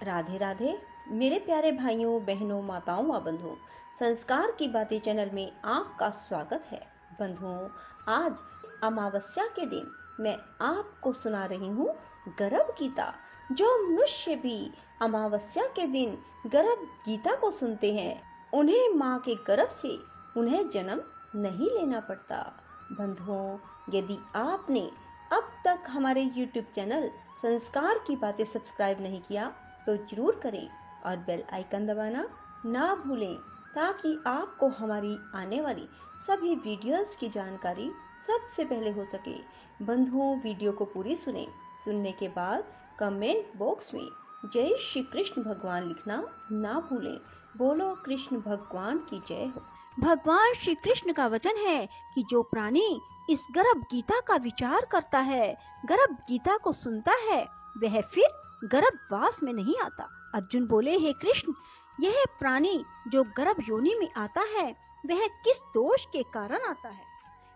राधे राधे मेरे प्यारे भाइयों बहनों माताओं व बंधुओं, संस्कार की बातें चैनल में आपका स्वागत है। बंधुओं, आज अमावस्या के दिन मैं आपको सुना रही हूँ गर्भ गीता। जो मनुष्य भी अमावस्या के दिन गर्भ गीता को सुनते हैं, उन्हें माँ के गर्भ से उन्हें जन्म नहीं लेना पड़ता। बंधुओं, यदि आपने अब तक हमारे YouTube चैनल संस्कार की बातें सब्सक्राइब नहीं किया तो जरूर करें और बेल आइकन दबाना ना भूलें, ताकि आपको हमारी आने वाली सभी वीडियोस की जानकारी सबसे पहले हो सके। बंधुओं, वीडियो को पूरी सुने। सुनने के बाद कमेंट बॉक्स में जय श्री कृष्ण भगवान लिखना ना भूलें। बोलो कृष्ण भगवान की जय हो। भगवान श्री कृष्ण का वचन है कि जो प्राणी इस गर्भ गीता का विचार करता है, गर्भ गीता को सुनता है, वह फिर गर्भवास में नहीं आता। अर्जुन बोले, हे कृष्ण, यह प्राणी जो गर्भ योनि में आता है, वह किस दोष के कारण आता है?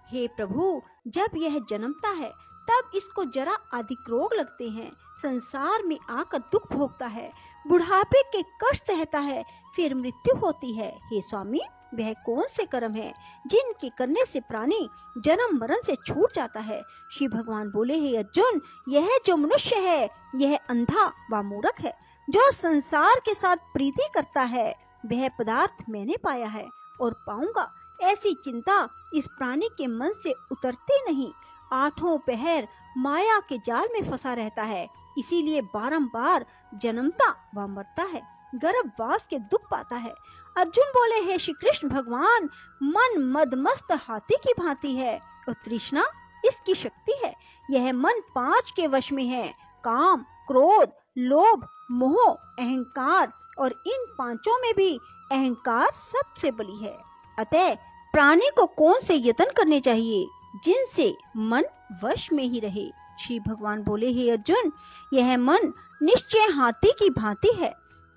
हे प्रभु, जब यह जन्मता है तब इसको जरा अधिक रोग लगते हैं, संसार में आकर दुख भोगता है, बुढ़ापे के कष्ट सहता है, फिर मृत्यु होती है। हे स्वामी, वह कौन से कर्म है जिनके करने से प्राणी जन्म मरण से छूट जाता है? श्री भगवान बोले, हे अर्जुन, यह जो मनुष्य है यह अंधा व मूर्ख है। जो संसार के साथ प्रीति करता है, वह पदार्थ मैंने पाया है और पाऊंगा, ऐसी चिंता इस प्राणी के मन से उतरती नहीं। आठों पहर माया के जाल में फंसा रहता है, इसीलिए बारंबार जन्मता व मरता है, गर्भवास के दुख पाता है। अर्जुन बोले, हे श्री कृष्ण भगवान, मन मदमस्त हाथी की भांति है और तृष्णा इसकी शक्ति है। यह मन 5 के वश में है, काम, क्रोध, लोभ, मोह, अहंकार, और इन 5 में भी अहंकार सबसे बली है। अतः प्राणी को कौन से यत्न करने चाहिए जिनसे मन वश में ही रहे? श्री भगवान बोले, हे अर्जुन, यह मन निश्चय हाथी की भांति है,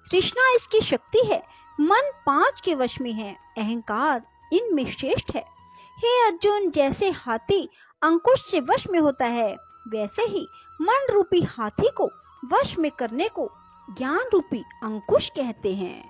तृष्णा इसकी शक्ति है, मन 5 के वश में है, अहंकार इनमें श्रेष्ठ है। हे अर्जुन, जैसे हाथी अंकुश से वश में होता है, वैसे ही मन रूपी हाथी को वश में करने को ज्ञान रूपी अंकुश कहते हैं।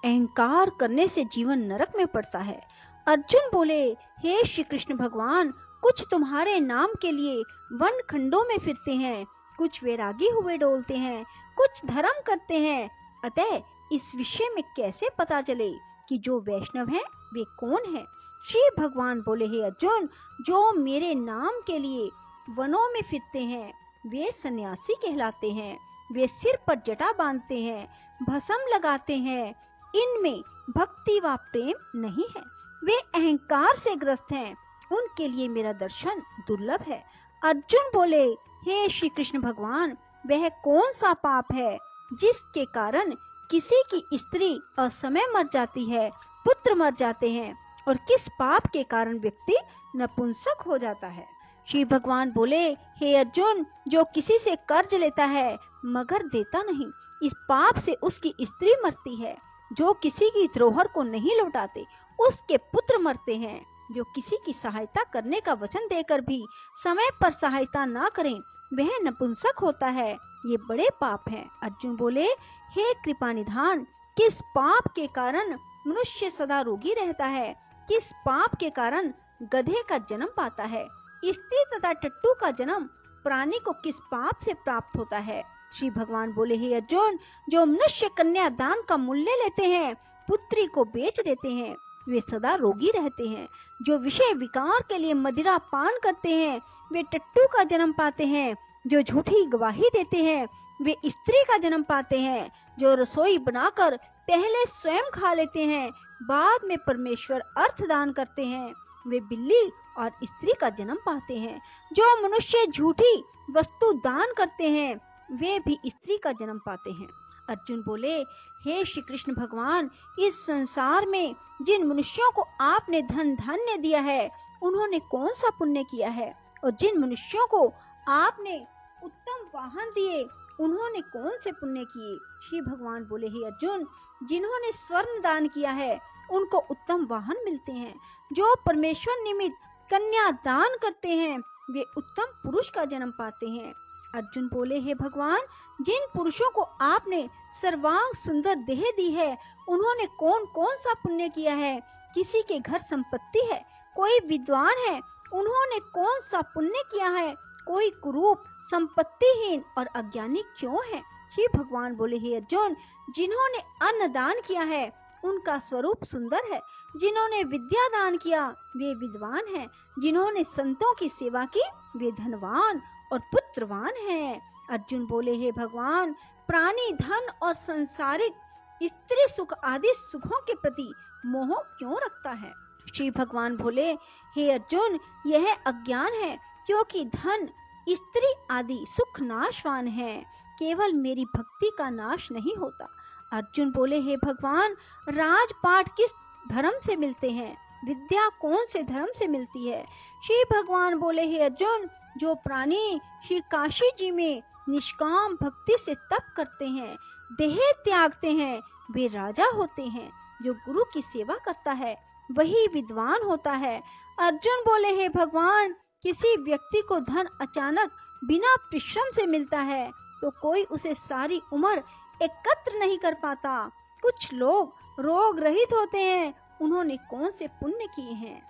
अहंकार करने से जीवन नरक में पड़ता है। अर्जुन बोले, हे श्री कृष्ण भगवान, कुछ तुम्हारे नाम के लिए वन खंडों में फिरते हैं, कुछ वैरागी हुए डोलते हैं, कुछ धर्म करते हैं। अतः इस विषय में कैसे पता चले कि जो वैष्णव हैं वे कौन हैं? श्री भगवान बोले, हे अर्जुन, जो मेरे नाम के लिए वनों में फिरते हैं वे सन्यासी कहलाते हैं। वे सिर पर जटा बांधते हैं, भस्म लगाते हैं, इनमें भक्ति व प्रेम नहीं है। वे अहंकार से ग्रस्त हैं, उनके लिए मेरा दर्शन दुर्लभ है। अर्जुन बोले, हे श्री कृष्ण भगवान, वह कौन सा पाप है जिसके कारण किसी की स्त्री असमय मर जाती है, पुत्र मर जाते हैं, और किस पाप के कारण व्यक्ति नपुंसक हो जाता है? श्री भगवान बोले, हे अर्जुन, जो किसी से कर्ज लेता है मगर देता नहीं, इस पाप से उसकी स्त्री मरती है। जो किसी की धरोहर को नहीं लौटाते, उसके पुत्र मरते हैं। जो किसी की सहायता करने का वचन देकर भी समय पर सहायता ना करें, वह नपुंसक होता है। ये बड़े पाप हैं। अर्जुन बोले, हे कृपा निधान, किस पाप के कारण मनुष्य सदा रोगी रहता है? किस पाप के कारण गधे का जन्म पाता है? स्त्री तथा टट्टू का जन्म प्राणी को किस पाप से प्राप्त होता है? श्री भगवान बोले, हे अर्जुन, जो मनुष्य कन्या दान का मूल्य लेते हैं, पुत्री को बेच देते हैं, वे सदा रोगी रहते हैं। जो विषय विकार के लिए मदिरा पान करते हैं, वे टट्टू का जन्म पाते हैं। जो झूठी गवाही देते हैं, वे स्त्री का जन्म पाते हैं। जो रसोई बनाकर पहले स्वयं खा लेते हैं, बाद में परमेश्वर अर्थ दान करते हैं, वे बिल्ली और स्त्री का जन्म पाते हैं। जो मनुष्य झूठी वस्तु दान करते हैं, वे भी स्त्री का जन्म पाते हैं। अर्जुन बोले, हे श्री कृष्ण भगवान, इस संसार में जिन मनुष्यों को आपने धन धान्य दिया है, उन्होंने कौन सा पुण्य किया है? और जिन मनुष्यों को आपने उत्तम वाहन दिए, उन्होंने कौन से पुण्य किए? श्री भगवान बोले, हे अर्जुन, जिन्होंने स्वर्ण दान किया है उनको उत्तम वाहन मिलते हैं। जो परमेश्वर निमित्त कन्या दान करते हैं, वे उत्तम पुरुष का जन्म पाते हैं। अर्जुन बोले, हे भगवान, जिन पुरुषों को आपने सर्वांग सुंदर देह दी है, उन्होंने कौन कौन सा पुण्य किया है? किसी के घर संपत्ति है, कोई विद्वान है, उन्होंने कौन सा पुण्य किया है? कोई कुरूप, संपत्तिहीन और अज्ञानी क्यों है? श्री भगवान बोले, हे अर्जुन, जिन्होंने अन्न दान किया है उनका स्वरूप सुंदर है, जिन्होंने विद्या दान किया वे विद्वान हैं, जिन्होंने संतों की सेवा की वे धनवान और पुत्रवान हैं। अर्जुन बोले, हे भगवान, प्राणी धन और संसारिक स्त्री सुख आदि सुखों के प्रति मोह क्यों रखता है? श्री भगवान बोले, हे अर्जुन, यह अज्ञान है, क्योंकि धन, स्त्री आदि सुख नाशवान है, केवल मेरी भक्ति का नाश नहीं होता। अर्जुन बोले, हे भगवान, राजपाट किस धर्म से मिलते हैं? विद्या कौन से धर्म से मिलती है? श्री भगवान बोले, हे अर्जुन, जो प्राणी श्री काशी जी में निष्काम भक्ति से तप करते हैं, देह त्यागते हैं, वे राजा होते हैं। जो गुरु की सेवा करता है वही विद्वान होता है। अर्जुन बोले, हे भगवान, किसी व्यक्ति को धन अचानक बिना परिश्रम से मिलता है तो कोई उसे सारी उम्र एकत्र नहीं कर पाता। कुछ लोग रोग रहित होते हैं, उन्होंने कौन से पुण्य किए हैं?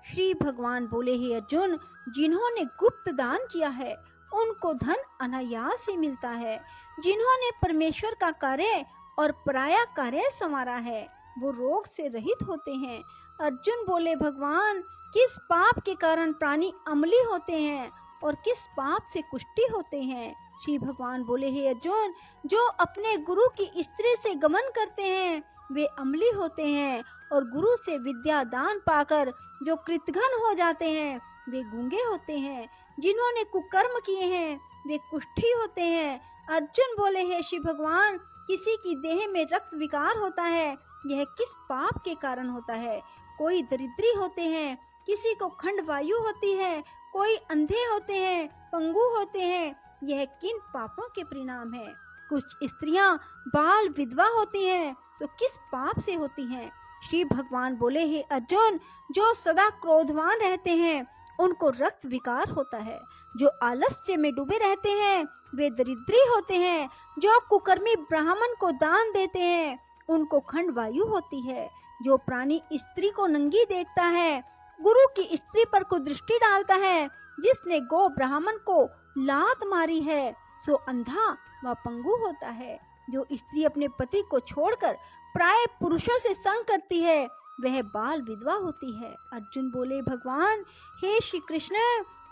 श्री भगवान बोले, हे अर्जुन, जिन्होंने गुप्त दान किया है उनको धन अनायास ही मिलता है। जिन्होंने परमेश्वर का कार्य और पराया कार्य संवारा है वो रोग से रहित होते हैं। अर्जुन बोले, भगवान, किस पाप के कारण प्राणी अम्ली होते हैं और किस पाप से कुष्ठी होते हैं? श्री भगवान बोले, हे अर्जुन, जो अपने गुरु की स्त्री से गमन करते हैं वे अम्ली होते हैं, और गुरु से विद्या दान पाकर जो कृतघ्न हो जाते हैं वे गूंगे होते हैं। जिन्होंने कुकर्म किए हैं वे कुष्ठी होते हैं। अर्जुन बोले, हे श्री भगवान, किसी की देह में रक्त विकार होता है, यह किस पाप के कारण होता है? कोई दरिद्री होते हैं, किसी को खंड वायु होती है, कोई अंधे होते हैं, पंगु होते हैं, यह किन पापों के परिणाम है? कुछ स्त्रियां बाल विधवा होती हैं तो किस पाप से होती हैं? श्री भगवान बोले, हे अर्जुन, जो सदा क्रोधवान रहते हैं उनको रक्त विकार होता है। जो आलस्य में डूबे रहते हैं वे दरिद्री होते हैं। जो कुकर्मी ब्राह्मण को दान देते हैं उनको खंड वायु होती है। जो प्राणी स्त्री को नंगी देखता है, गुरु की स्त्री पर कुदृष्टि डालता है, जिसने गो ब्राह्मण को लात मारी है सो अंधा व पंगु होता है। जो स्त्री अपने पति को छोड़कर प्राय पुरुषों से संग करती है वह बाल विधवा होती है। अर्जुन बोले, भगवान, हे श्री कृष्ण,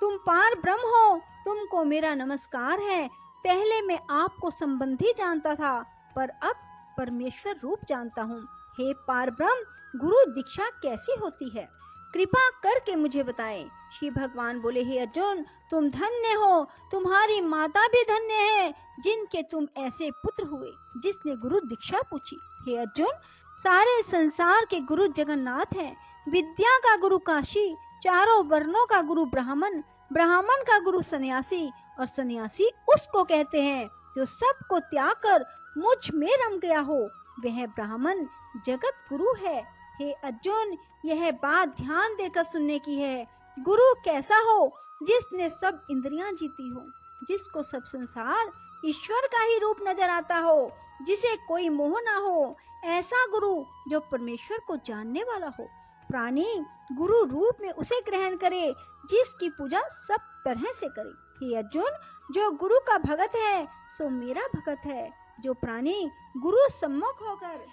तुम पार ब्रह्म हो, तुमको मेरा नमस्कार है। पहले मैं आपको संबंधी जानता था पर अब परमेश्वर रूप जानता हूँ। हे पार ब्रह्म, गुरु दीक्षा कैसी होती है? कृपा करके मुझे बताएं। श्री भगवान बोले, हे अर्जुन, तुम धन्य हो, तुम्हारी माता भी धन्य है जिनके तुम ऐसे पुत्र हुए जिसने गुरु दीक्षा पूछी। हे अर्जुन, सारे संसार के गुरु जगन्नाथ हैं। विद्या का गुरु काशी, चारों वर्णों का गुरु ब्राह्मण, ब्राह्मण का गुरु सन्यासी, और सन्यासी उसको कहते हैं जो सबको त्याग कर मुझ में रम गया हो, वह ब्राह्मण जगत गुरु है। हे अर्जुन, यह बात ध्यान देकर सुनने की है। गुरु कैसा हो? जिसने सब इंद्रियां जीती हो, जिसको सब संसार ईश्वर का ही रूप नजर आता हो, जिसे कोई मोह ना हो, ऐसा गुरु जो परमेश्वर को जानने वाला हो। प्राणी गुरु रूप में उसे ग्रहण करे जिसकी पूजा सब तरह से करे। हे अर्जुन, जो गुरु का भगत है सो मेरा भगत है। जो प्राणी गुरु सम्मुख होकर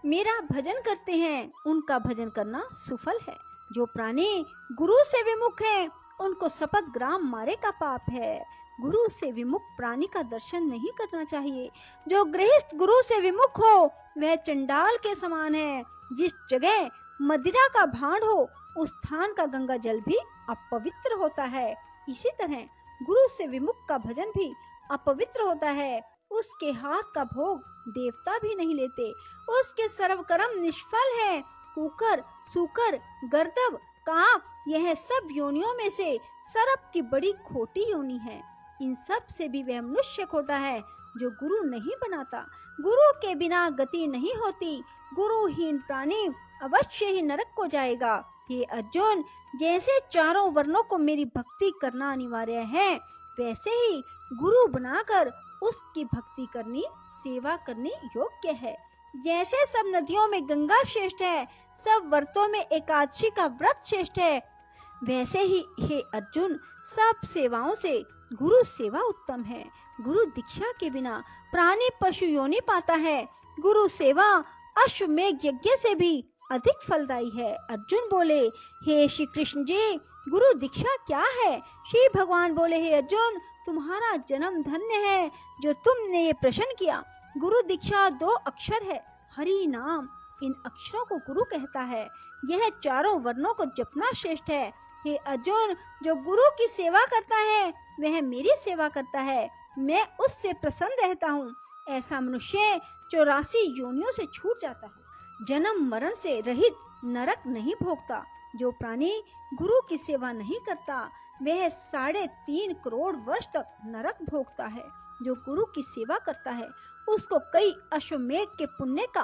मेरा भजन करते हैं उनका भजन करना सुफल है। जो प्राणी गुरु से विमुख है उनको शपथ ग्राम मारे का पाप है। गुरु से विमुख प्राणी का दर्शन नहीं करना चाहिए। जो गृहस्थ गुरु से विमुख हो वह चंडाल के समान है। जिस जगह मदिरा का भांड हो उस स्थान का गंगा जल भी अपवित्र होता है। इसी तरह गुरु से विमुख का भजन भी अपवित्र होता है। उसके हाथ का भोग देवता भी नहीं लेते। उसके सर्व कर्म निष्फल है। कुकर, सूकर, गर्दभ, काक, यह सब योनियों में से सर्प की बड़ी खोटी योनि है। इन सब से भी वह मनुष्य खोटा है जो गुरु नहीं बनाता। गुरु के बिना गति नहीं होती। गुरुहीन प्राणी अवश्य ही नरक को जाएगा। हे अर्जुन, जैसे चारों वर्णों को मेरी भक्ति करना अनिवार्य है, वैसे ही गुरु बनाकर उसकी भक्ति करनी, सेवा करनी योग्य है। जैसे सब नदियों में गंगा श्रेष्ठ है, सब व्रतों में एकादशी का व्रत श्रेष्ठ है, वैसे ही हे अर्जुन, सब सेवाओं से गुरु सेवा उत्तम है। गुरु दीक्षा के बिना प्राणी पशु योनि पाता है। गुरु सेवा अश्वमेध यज्ञ से भी अधिक फलदायी है। अर्जुन बोले, हे श्री कृष्ण जी, गुरु दीक्षा क्या है? श्री भगवान बोले, हे अर्जुन, तुम्हारा जन्म धन्य है जो तुमने ये प्रश्न किया। गुरु दीक्षा 2 अक्षर है, हरि नाम। इन अक्षरों को गुरु कहता है। यह चारों वर्णों को जपना श्रेष्ठ है। हे अर्जुन, जो गुरु की सेवा करता है वह मेरी सेवा करता है, मैं उससे प्रसन्न रहता हूँ। ऐसा मनुष्य 84 योनियों से छूट जाता है, जन्म मरण से रहित नरक नहीं भोगता। जो प्राणी गुरु की सेवा नहीं करता वह 3.5 करोड़ वर्ष तक नरक भोगता है। जो गुरु की सेवा करता है उसको कई अश्वमेध के पुण्य का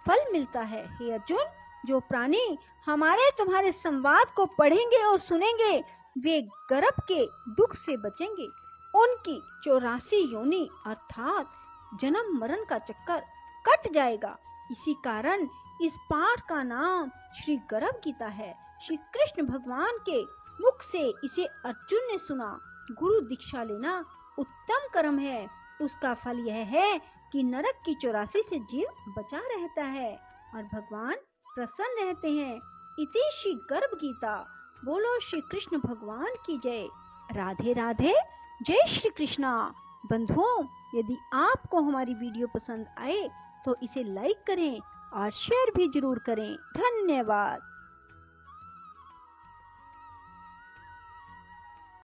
फल मिलता है। हे अर्जुन, जो प्राणी हमारे तुम्हारे संवाद को पढ़ेंगे और सुनेंगे वे गर्भ के दुख से बचेंगे। उनकी 84 योनि अर्थात जन्म मरण का चक्कर कट जाएगा। इसी कारण इस पाठ का नाम श्री गर्भ गीता है। श्री कृष्ण भगवान के मुख से इसे अर्जुन ने सुना। गुरु दीक्षा लेना उत्तम कर्म है। उसका फल यह है कि नरक की 84 से जीव बचा रहता है और भगवान प्रसन्न रहते हैं। इति श्री गर्भ गीता। बोलो श्री कृष्ण भगवान की जय। राधे राधे। जय श्री कृष्णा। बंधुओं, यदि आपको हमारी वीडियो पसंद आए तो इसे लाइक करें और शेयर भी जरूर करें। धन्यवाद।